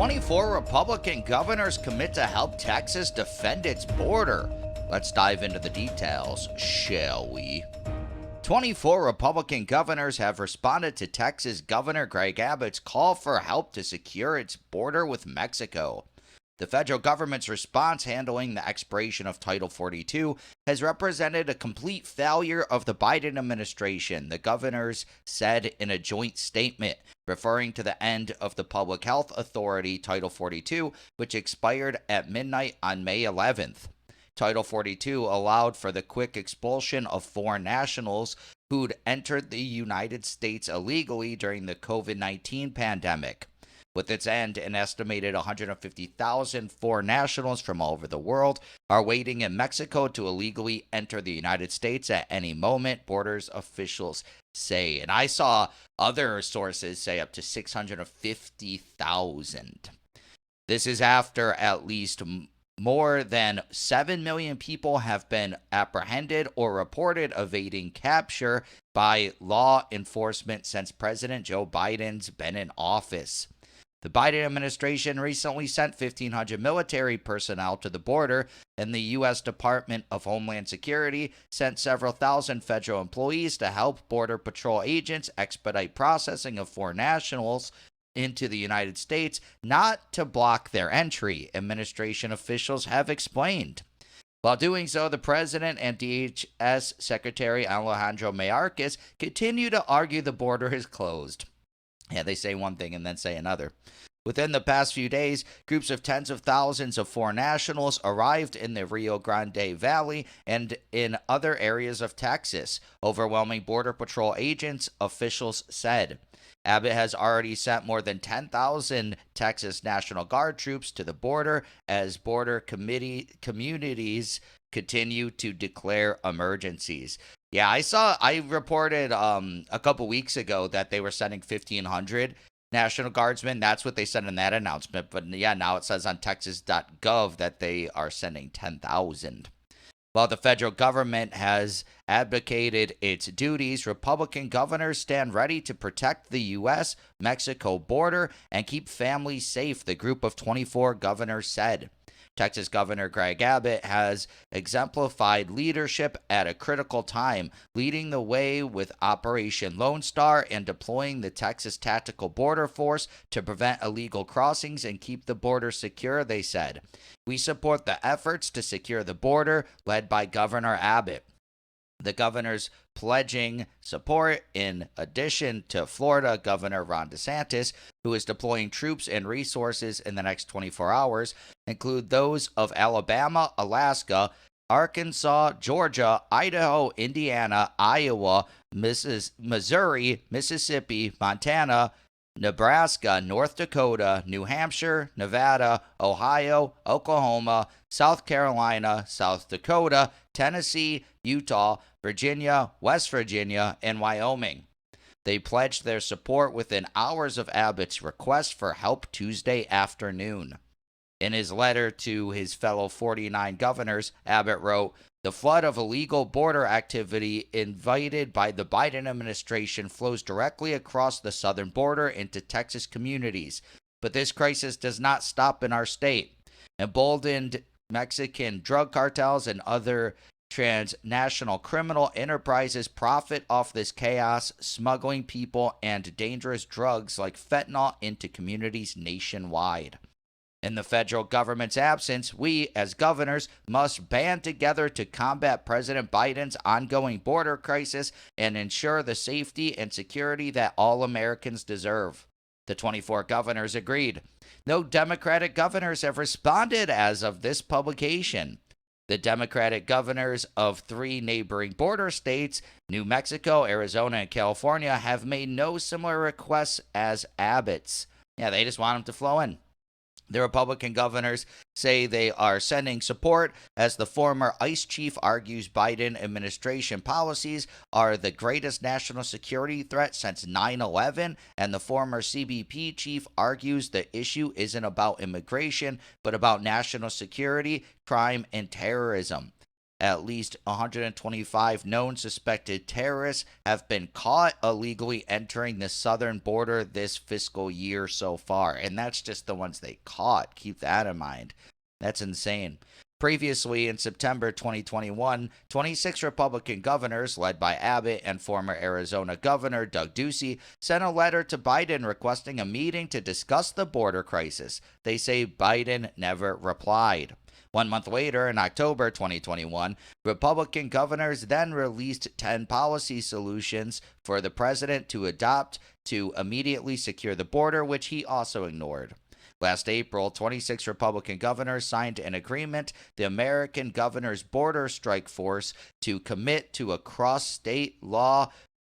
24 Republican governors commit to help Texas defend its border. Let's dive into the details, shall we? 24 Republican governors have responded to Texas Governor Greg Abbott's call for help to secure its border with Mexico. The federal government's response handling the expiration of Title 42 has represented a complete failure of the Biden administration, the governors said in a joint statement, referring to the end of the Public Health Authority Title 42, which expired at midnight on May 11th. Title 42 allowed for the quick expulsion of foreign nationals who'd entered the United States illegally during the COVID-19 pandemic. With its end, an estimated 150,000 foreign nationals from all over the world are waiting in Mexico to illegally enter the United States at any moment, borders officials say. And I saw other sources say up to 650,000. This is after at least more than 7 million people have been apprehended or reported evading capture by law enforcement since President Joe Biden's been in office. The Biden administration recently sent 1,500 military personnel to the border, and the U.S. Department of Homeland Security sent several thousand federal employees to help Border Patrol agents expedite processing of foreign nationals into the United States, not to block their entry, administration officials have explained. While doing so, the president and DHS Secretary Alejandro Mayorkas continue to argue the border is closed. Yeah, they say one thing and then say another. Within the past few days, groups of tens of thousands of foreign nationals arrived in the Rio Grande Valley and in other areas of Texas, overwhelming Border Patrol agents, officials said. Abbott has already sent more than 10,000 Texas National Guard troops to the border as border communities continue to declare emergencies. Yeah, I reported a couple weeks ago that they were sending 1,500 National Guardsmen. That's what they said in that announcement. But yeah, now it says on Texas.gov that they are sending 10,000. While the federal government has abdicated its duties, Republican governors stand ready to protect the U.S.-Mexico border and keep families safe, the group of 24 governors said. Texas Governor Greg Abbott has exemplified leadership at a critical time, leading the way with Operation Lone Star and deploying the Texas Tactical Border Force to prevent illegal crossings and keep the border secure, they said. We support the efforts to secure the border led by Governor Abbott. The governors pledging support, in addition to Florida Governor Ron DeSantis, who is deploying troops and resources in the next 24 hours, include those of Alabama, Alaska, Arkansas, Georgia, Idaho, Indiana, Iowa, Missouri, Mississippi, Montana, Nebraska, North Dakota, New Hampshire, Nevada, Ohio, Oklahoma, South Carolina, South Dakota, Tennessee, Utah, Virginia, West Virginia, and Wyoming. They pledged their support within hours of Abbott's request for help Tuesday afternoon. In his letter to his fellow 49 governors, Abbott wrote, "The flood of illegal border activity invited by the Biden administration flows directly across the southern border into Texas communities. But this crisis does not stop in our state. Emboldened Mexican drug cartels and other transnational criminal enterprises profit off this chaos, smuggling people and dangerous drugs like fentanyl into communities nationwide. In the federal government's absence, we, as governors, must band together to combat President Biden's ongoing border crisis and ensure the safety and security that all Americans deserve." The 24 governors agreed. No Democratic governors have responded as of this publication. The Democratic governors of 3 neighboring border states, New Mexico, Arizona, and California, have made no similar requests as Abbott's. Yeah, they just want them to flow in. The Republican governors say they are sending support as the former ICE chief argues Biden administration policies are the greatest national security threat since 9/11, and the former CBP chief argues the issue isn't about immigration, but about national security, crime, and terrorism. At least 125 known suspected terrorists have been caught illegally entering the southern border this fiscal year so far. And that's just the ones they caught. Keep that in mind. That's insane. Previously, in September 2021, 26 Republican governors, led by Abbott and former Arizona Governor Doug Ducey, sent a letter to Biden requesting a meeting to discuss the border crisis. They say Biden never replied. 1 month later, in October 2021, Republican governors then released 10 policy solutions for the president to adopt to immediately secure the border, which he also ignored. Last April, 26 Republican governors signed an agreement, the American Governors Border Strike Force, to commit to a cross-state law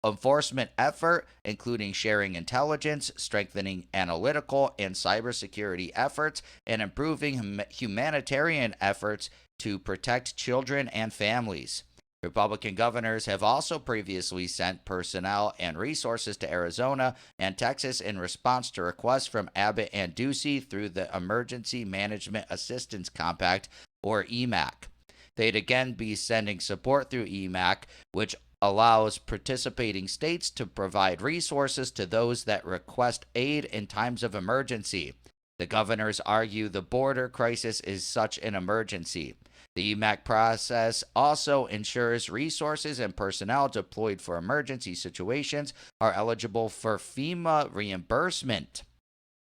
enforcement effort, including sharing intelligence, strengthening analytical and cybersecurity efforts, and improving humanitarian efforts to protect children and families. Republican governors have also previously sent personnel and resources to Arizona and Texas in response to requests from Abbott and Ducey through the Emergency Management Assistance Compact, or EMAC. They'd again be sending support through EMAC, which allows participating states to provide resources to those that request aid in times of emergency. The governors argue the border crisis is such an emergency. The EMAC process also ensures resources and personnel deployed for emergency situations are eligible for FEMA reimbursement.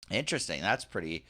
Interesting. That's pretty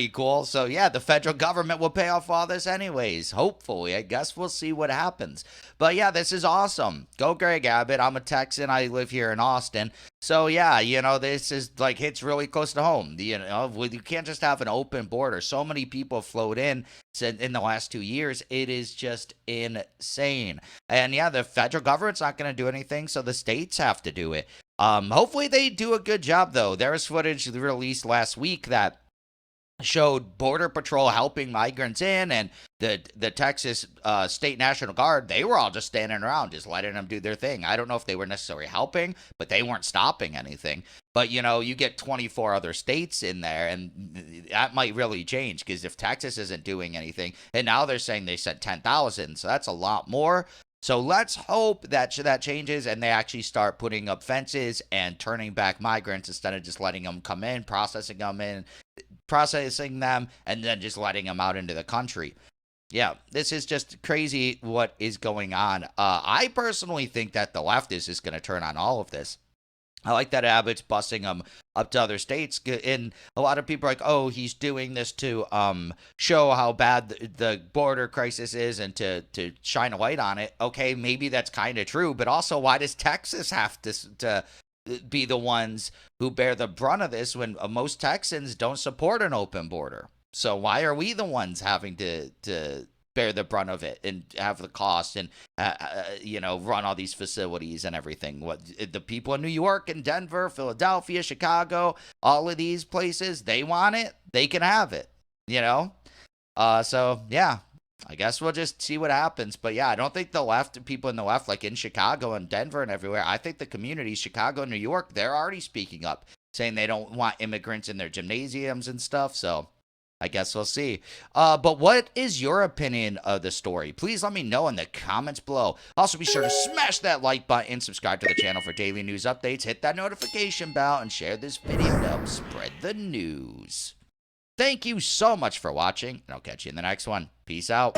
cool. So yeah, the federal government will pay off all this anyways. Hopefully. I guess we'll see what happens. But yeah, this is awesome. Go Greg Abbott. I'm a Texan. I live here in Austin. So yeah, this is like hits really close to home. You can't just have an open border. So many people flowed in the last 2 years. It is just insane. And yeah, the federal government's not going to do anything, so the states have to do it. Hopefully they do a good job though. There was footage released last week that showed Border Patrol helping migrants in, and the Texas State National Guard, they were all just standing around, just letting them do their thing. I don't know if they were necessarily helping, but they weren't stopping anything. But, you get 24 other states in there, and that might really change, because if Texas isn't doing anything, and now they're saying they sent 10,000, so that's a lot more. So let's hope that changes and they actually start putting up fences and turning back migrants instead of just letting them come in, processing them, and then just letting them out into the country. Yeah, this is just crazy what is going on. I personally think that the left is just going to turn on all of this. I like that Abbott's busing them up to other states, and a lot of people are like, oh, he's doing this to show how bad the border crisis is and to shine a light on it. Okay, maybe that's kind of true, but also why does Texas have to be the ones who bear the brunt of this when most Texans don't support an open border? So why are we the ones having to bear the brunt of it and have the cost and run all these facilities and everything? What the people in New York and Denver, Philadelphia, Chicago, all of these places, they want it, they can have it, so yeah, I guess we'll just see what happens. But yeah, I don't think the left, people in the left, like in Chicago and Denver and everywhere, I think the communities, Chicago and New York, they're already speaking up, saying they don't want immigrants in their gymnasiums and stuff. So I guess we'll see. But what is your opinion of the story? Please let me know in the comments below. Also, be sure to smash that like button, subscribe to the channel for daily news updates, hit that notification bell, and share this video to help spread the news. Thank you so much for watching, and I'll catch you in the next one. Peace out.